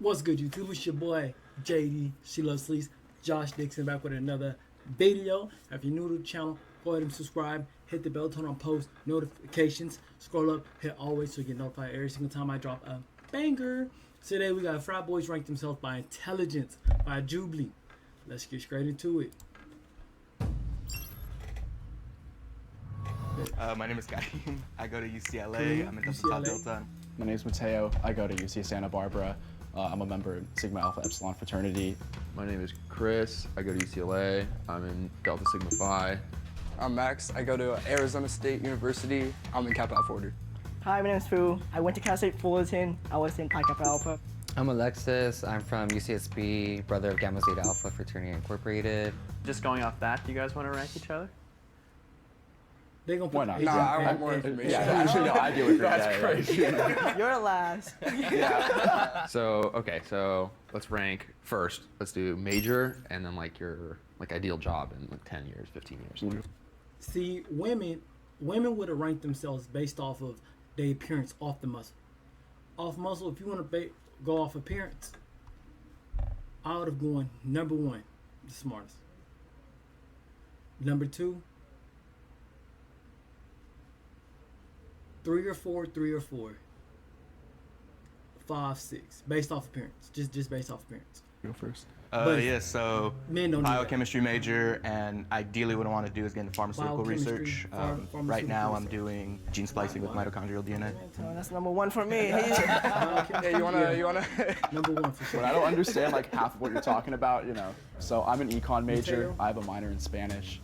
What's good, YouTube? It's your boy JD. She loves sleeves. Josh Dixon back with another video. If you're new to the channel, go ahead and subscribe. Hit the bell, turn on post notifications. Scroll up, hit always so you get notified every single time I drop a banger. Today we got Frat Boys rank themselves by intelligence by Jubilee. Let's get straight into it. My name is Karim. I go to UCLA. I'm in Delta Tau Delta. My name is Mateo. I go to UC Santa Barbara. I'm a member of Sigma Alpha Epsilon fraternity. My name is Chris. I go to UCLA. I'm in Delta Sigma Phi. I'm Max. I go to Arizona State University. I'm in Kappa Alpha Order. Hi, my name is Fu. I went to Cal State Fullerton. I was in Pi Kappa Alpha. I'm Alexis. I'm from UCSB, brother of Gamma Zeta Alpha Fraternity Incorporated. Just going off that, do you guys want to rank each other? They gonna Why not? put Nah, I want more information. Yeah, actually, no, I do agree. That's crazy. You're last. So let's rank first. Let's do major and then like your ideal job in like 10 years, 15 years. See, women would have ranked themselves based off of their appearance off the muscle. Off muscle, if you want to go off appearance, I would have gone number one, the smartest. Number two, 3 or 4, 5, 6, based off appearance, just based off appearance. Go first. So Men don't do that. biochemistry major, and ideally what I want to do is get into pharmaceutical Biochemistry, research. pharmaceutical Right now I'm research. doing gene splicing with mitochondrial DNA. Oh, that's number one for me. Hey, you wanna? Number one for sure. But I don't understand like half of what you're talking about, you know. So I'm an econ major. I have a minor in Spanish.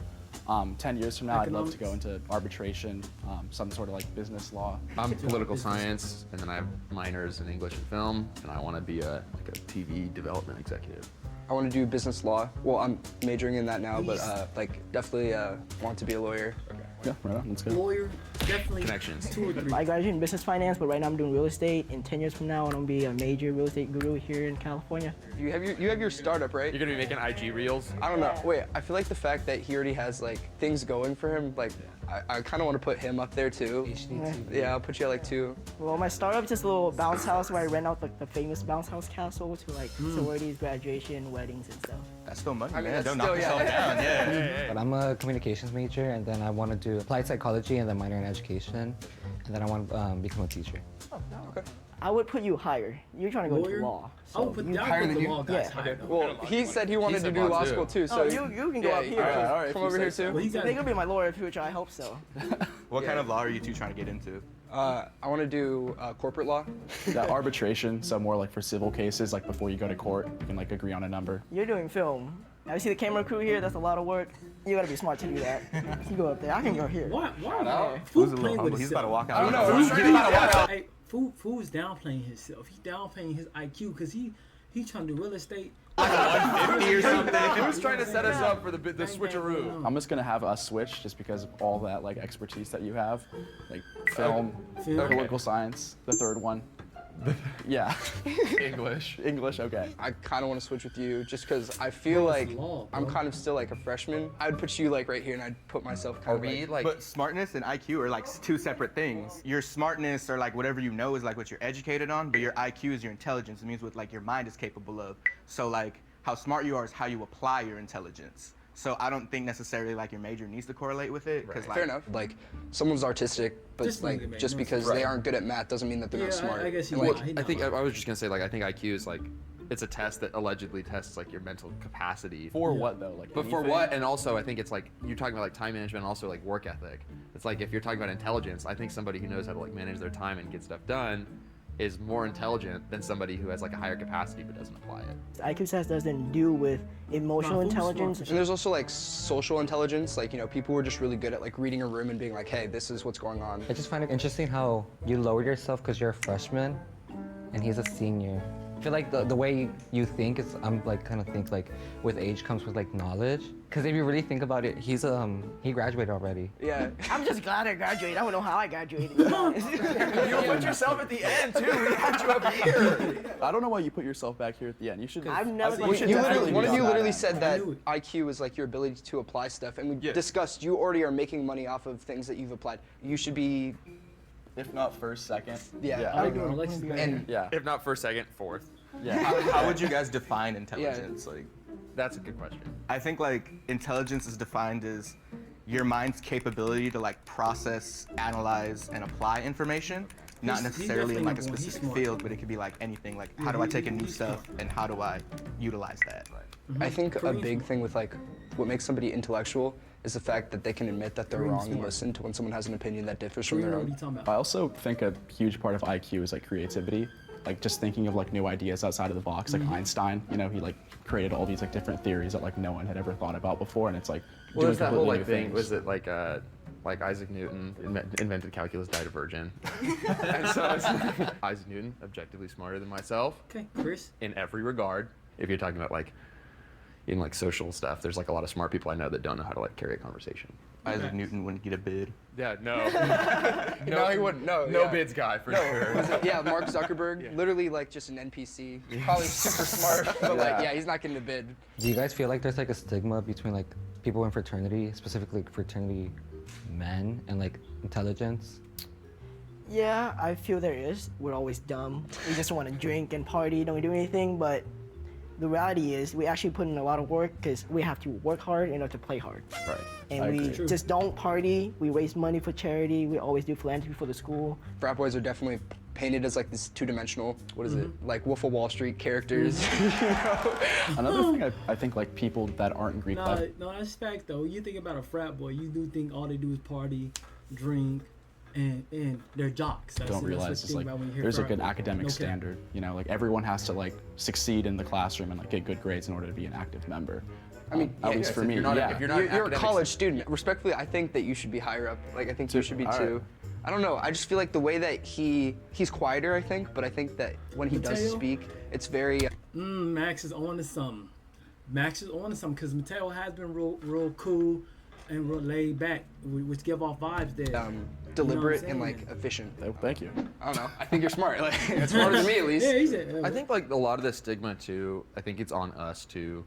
10 years from now, I'd love to go into arbitration, some sort of like business law. I'm political science, and then I have minors in English and film, and I want to be a TV development executive. I want to do business law. Well, I'm majoring in that now, but definitely want to be a lawyer. Yeah, right on. Let's go. Lawyer, definitely Connections. 2 or 3. I graduated in business finance, but right now I'm doing real estate. In 10 years from now, I'm gonna be a major real estate guru here in California. You have your startup, right? You're gonna be making IG reels. I don't know. Wait, I feel like the fact that he already has like things going for him, like I kind of want to put him up there too. Yeah, I'll put you at like 2. Well, my startup is just a little bounce house where I rent out the famous bounce house castle to like sororities, graduation, weddings, and stuff. That's still money, I mean, man. that's Don't still, knock yourself down. Yeah. But I'm a communications major, and then I want to do applied psychology and then minor in education, and then I want to become a teacher. Okay. I would put you higher. You're trying to go Lawyer? into law. I would put you, the law guys Yeah. higher. Well, he said he wanted to said do law law too. school too, so Oh, you can go up here. All right, come if over you here say too. Well, he They're gonna be my lawyer in the future. I hope so. What kind of law are you two trying to get into? I want to do corporate law. That arbitration, so more like for civil cases, like before you go to court, you can like agree on a number. You're doing film. I see the camera crew here. That's a lot of work. You gotta be smart to do that. You go up there. I can go here. Why? Who's Food a little playing with humble. He's about to himself. walk out. I don't know. He's about to walk out. Hey, Food is downplaying himself. He's downplaying his IQ because he's trying to do real estate. 150 or something. Who's trying to set us up for the switcheroo? I'm just gonna have us switch just because of all that like expertise that you have, like film, political science, the third one. Yeah. English. English, okay. I kind of want to switch with you just because I feel like law, I'm bro. kind of still like a freshman. I'd put you like right here and I'd put myself kind of like, But smartness and IQ are like 2 separate things. Your smartness or like whatever you know is like what you're educated on, but your IQ is your intelligence. It means what like your mind is capable of. So like how smart you are is how you apply your intelligence. So I don't think necessarily like your major needs to correlate with it. Cause, like, fair enough. Like someone's artistic, but Just like leave it, man. just because they aren't good at math doesn't mean that they're not smart. I guess And, you like, are. I think I was just gonna say I think IQ is like it's a test that allegedly tests like your mental capacity. For what though? Like. But for anything? what? And also, I think it's like you're talking about like time management, and also like work ethic. It's like if you're talking about intelligence, I think somebody who knows how to like manage their time and get stuff done is more intelligent than somebody who has like a higher capacity but doesn't apply it. IQ test doesn't do with emotional Nah, food's intelligence. smart. And there's also like social intelligence, like, you know, people who are just really good at like reading a room and being like, hey, this is what's going on. I just find it interesting how you lower yourself because you're a freshman, and he's a senior. I feel like the way you think is, I'm like kind of think like with age comes with like knowledge. Because if you really think about it, he graduated already. Yeah. I'm just glad I graduated. I don't know how I graduated. You put yourself at the end too. We had you up here. I don't know why you put yourself back here at the end. You should. I've never You should You definitely one be of on you that literally end. said that knew it. IQ is like your ability to apply stuff, and we discussed you already are making money off of things that you've applied. You should be, If not first, second. yeah. I don't know, Alexis, And Yeah. If not first, second, fourth. Yeah. How would you guys define intelligence? Like, That's a good question. I think like intelligence is defined as your mind's capability to like process, analyze, and apply information. Not He's necessarily in definitely like a number one. He's specific smart. field, but it could be like anything. Like, how do Yeah, I take a new he's stuff smart. and how do I utilize that? I think a Korean's big smart. thing with like what makes somebody intellectual is the fact that they can admit that they're Korean's wrong and smart. listen to when someone has an opinion that differs from You know their what own. you talking I about? also think a huge part of IQ is like creativity, like just thinking of like new ideas outside of the box. Like Einstein, you know, he like created all these like different theories that like no one had ever thought about before, and it's like Well, doing there's that whole completely like new thing. things. Was it like Isaac Newton invented calculus, died a virgin, and so it's like, Isaac Newton, objectively smarter than myself Okay, Chris. in every regard. If you're talking about like in like social stuff, there's like a lot of smart people I know that don't know how to like carry a conversation. Isaac Newton wouldn't get a bid. Yeah, no, No, he wouldn't. No, no yeah. bids guy for No, sure. was it- yeah, Mark Zuckerberg, literally like just an NPC, probably super smart, but like yeah, he's not getting a bid. Do you guys feel like there's like a stigma between like people in fraternity, specifically fraternity men, and like intelligence? Yeah, I feel there is. We're always dumb. We just want to drink and party, don't do anything. But the reality is, we actually put in a lot of work because we have to work hard in order to play hard. Right. And I we agree. just don't party. We raise money for charity. We always do philanthropy for the school. Frat boys are definitely painted as like this two-dimensional, what is it, like Wolf of Wall Street characters. Another thing I think like people that aren't in Greek life. No, that's fact though. You think about a frat boy, you do think all they do is party, drink, and they're jocks. That's Don't what realize you it's think like about when you hear there's like frat an boy. academic Okay. standard, you know, like everyone has to like succeed in the classroom and like get good grades in order to be an active member. I mean, at yeah, least if for you're me, not- yeah. if you're not- You're a academics- college student. Respectfully, I think that you should be higher up. Like I think you should be all right. too. I don't know. I just feel like the way that he's quieter, I think, but I think that when he does Mateo? speak, it's very Max is on to something. Max is on to something because Mateo has been real cool and real laid back, which give off vibes there. deliberate saying? and like efficient. Oh, thank you. I don't know. I think you're smart. Like it's smarter than me at least. Yeah, he said. I think like a lot of the stigma too. I think it's on us to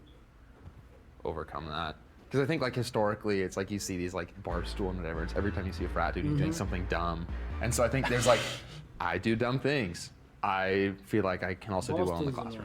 overcome that. Because I think like historically, it's like you see these like Barstool and whatever. It's every time you see a frat dude, he's doing something dumb. And so I think there's like, I do dumb things. I feel like I can also do well in the Barstool's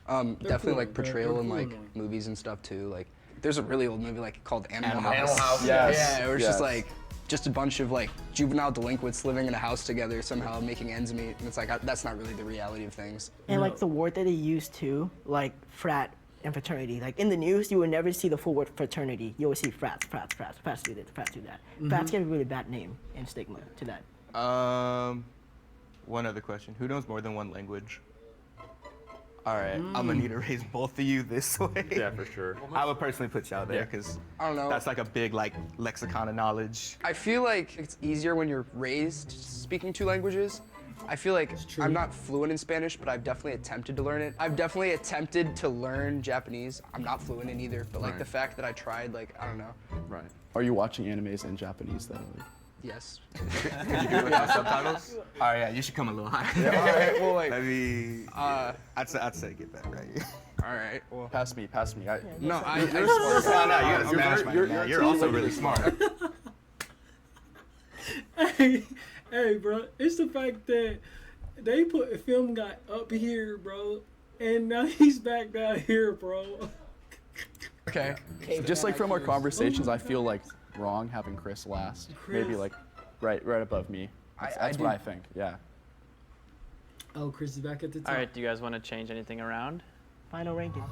classroom. Definitely cool. like portrayal They're in cool like annoying. movies and stuff too. Like there's a really old movie like called Animal House. Animal House. Yes. Yeah, it was just yes. like just a bunch of like juvenile delinquents living in a house together somehow making ends meet, and it's like that's not really the reality of things. And like the word that they use too, like frat and fraternity. Like in the news, you will never see the full word fraternity. You always see frats do this, frats do that. Frats get a really bad name and stigma to that. One other question. Who knows more than one language? All right, I'm gonna need to raise both of you this way. Yeah, for sure. I would personally put y'all there because I don't know. that's like a big like lexicon of knowledge. I feel like it's easier when you're raised speaking two languages. I feel like true. I'm not fluent in Spanish, but I've definitely attempted to learn it. I've definitely attempted to learn Japanese. I'm not fluent in either, but like Right. the fact that I tried, like, I don't know. Right. Are you watching animes in Japanese though? Yes. Could you do it without subtitles? All right, yeah, you should come a little higher. All right, well, like, Let me. I'd say get that right. all right, well. Pass me. No, I No, you gotta smash my man. You're also really smart. Hey, bro, it's the fact that they put a film guy up here, bro, and now he's back down here, bro. Okay. Just like from our conversations, I feel like wrong having Chris last. Maybe Chris. like right above me. That's, I that's do- what I think. Yeah. Oh, Chris is back at the top. All right, do you guys want to change anything around? Final ranking.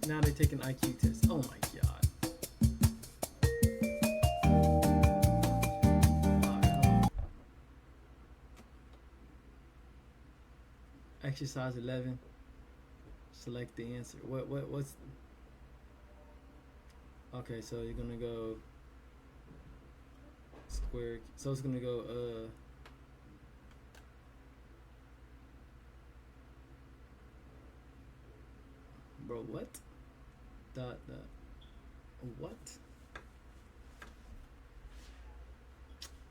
Now they take an IQ test. Oh my god. Exercise 11. Select the answer. What's okay, so you're gonna go square, so it's gonna go bro, what? Dot what?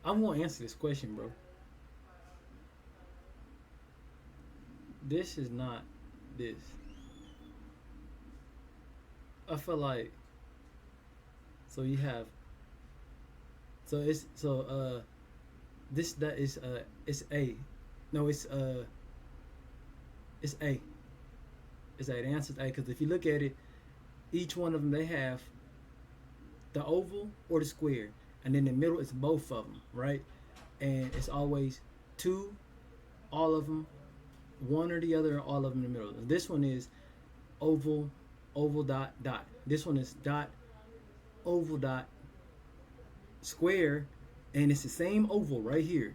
I'm gonna answer this question, bro. This is not this. I feel like so you have so it's so this that is it's A. No, it's It's A. It's A. The answer is A, because if you look at it, each one of them, they have the oval or the square. And in the middle, it's both of them, right? And it's always two, all of them, one or the other, all of them in the middle. This one is oval, oval, dot, dot. This one is dot, oval, dot, square, and it's the same oval right here.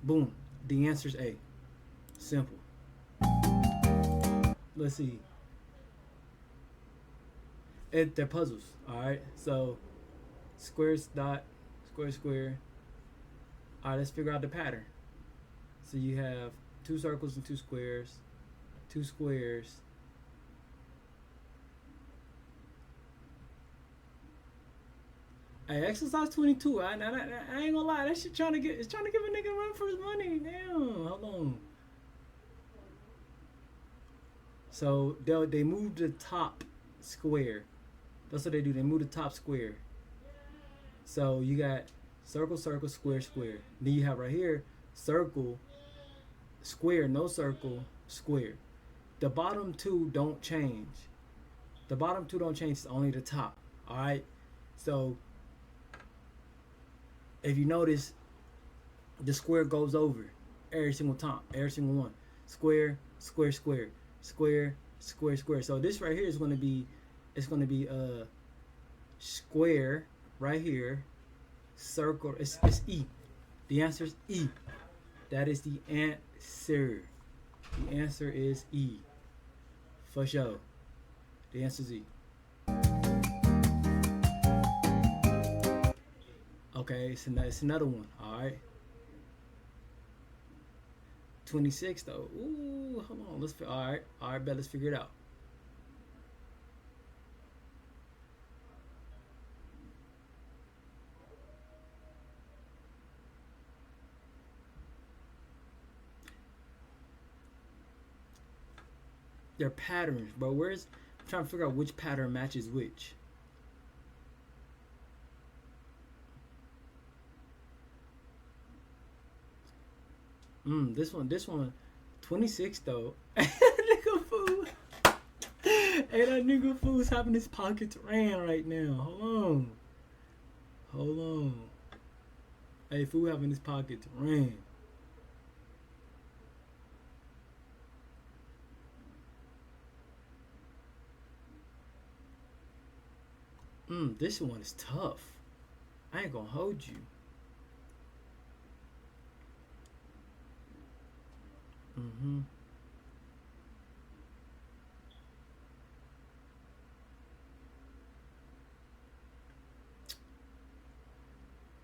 Boom. The answer is A. Simple. Let's see. They're puzzles, alright? So, squares, dot, square, square. Alright, let's figure out the pattern. So you have 2 circles and 2 squares. 2 squares. Hey, exercise 22. I ain't gonna lie. That shit trying to give a nigga a run for his money. Damn, hold on. So they move the top square. That's what they do. They move the top square. So you got circle, circle, square, square. Then you have right here circle, square, no circle, square. The bottom 2 don't change. The bottom 2 don't change. It's only the top. All right. So if you notice, the square goes over every single time, every single one. Square, square, square, square, square, square. So this right here is going to be, it's going to be square right here, circle. It's E. The answer is E. That is the answer. The answer is E. For sure. The answer is E. Okay, it's another one. All right. 26 though. Ooh, hold on. All right, bet. Let's figure it out. They're patterns, bro. I'm trying to figure out which pattern matches which. This one, 26 though. Nigga fool. Hey, that nigga fool's having his pockets ran right now. Hold on. Hey, fool having his pockets ran. This one is tough. I ain't gonna hold you.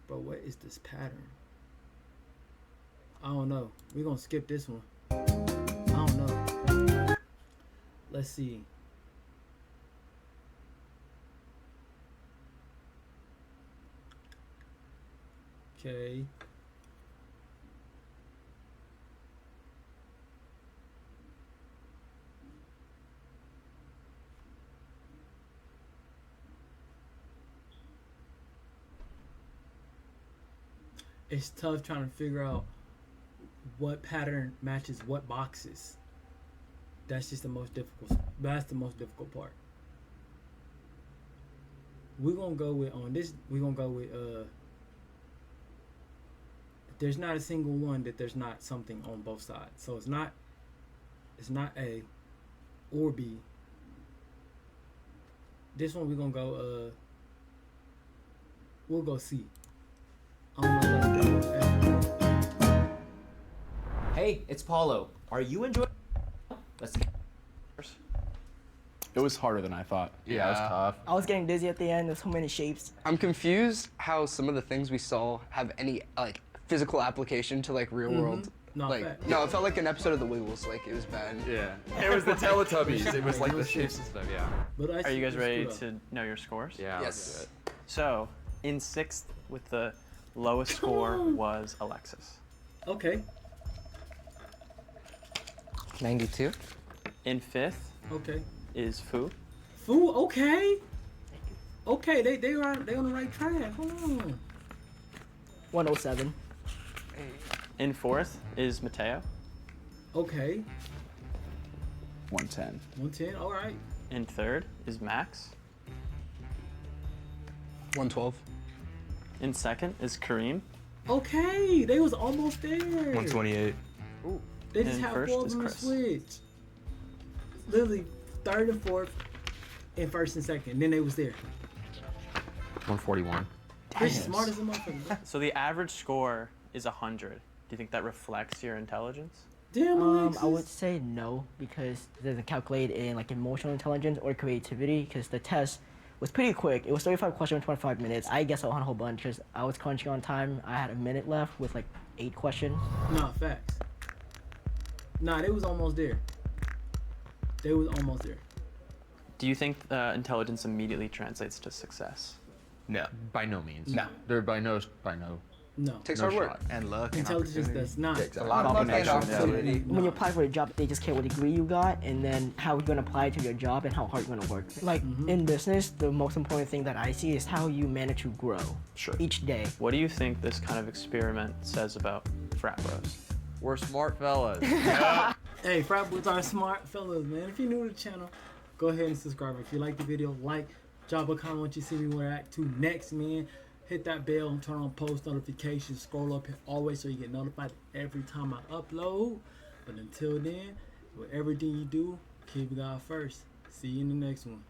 But what is this pattern? I don't know. We're gonna skip this one. I don't know. Let's see. Okay. It's tough trying to figure out what pattern matches what boxes. That's just the most difficult. That's the most difficult part. We're gonna go with on this. We're gonna go with there's not a single one that there's not something on both sides. So it's not A or B. This one we're gonna go we'll go C. Hey, it's Paulo. Are you enjoying? Let's get. It was harder than I thought. Yeah, it was tough. I was getting dizzy at the end. There's so many shapes. I'm confused how some of the things we saw have any like physical application to like real world. Not Like fact. no, it felt like an episode of The Wiggles. Like it was bad. Yeah. It was the Teletubbies. It was like the shapes and stuff, yeah. But Are you guys ready to know your scores? Yeah. Yes. So, in 6th, with the lowest score was Alexis. Okay. 92. In 5th Okay. is Fu. Fool. Okay. Okay. They on the right track. Hold on. 107. In 4th is Mateo. Okay. 110. 110. All right. In third is Max. 112. In second is Kareem. Okay, they was almost there. 128. They just And have first 4 of is them to Chris. switch. Literally, third and fourth, and first and second. Then they was there. 141. Chris smart as a motherfucker. So the average score is 100. Do you think that reflects your intelligence? Damn, Alexis. I would say no because it doesn't calculate in like emotional intelligence or creativity because the test was pretty quick. It was 35 questions, 25 minutes. I guess on a whole bunch because I was crunching on time. I had a minute left with like 8 questions. Nah, facts. Nah, they was almost there. They was almost there. Do you think intelligence immediately translates to success? No. By no means. No. They're by no. No. Takes No hard work. shot. And luck. And Intelligence opportunity. does not. Exactly. A lot of Luck and combinations. opportunity. When you apply for a job, they just care what degree you got and then how you're gonna apply to your job and how hard you're gonna work. Like in business, the most important thing that I see is how you manage to grow each day. What do you think this kind of experiment says about frat bros? We're smart fellas. Hey, frat bros are smart fellas, man. If you're new to the channel, go ahead and subscribe. If you like the video, like, drop a comment what you see me react to next, man. Hit that bell and turn on post notifications. Scroll up here always so you get notified every time I upload. But until then, with everything you do, keep God first. See you in the next one.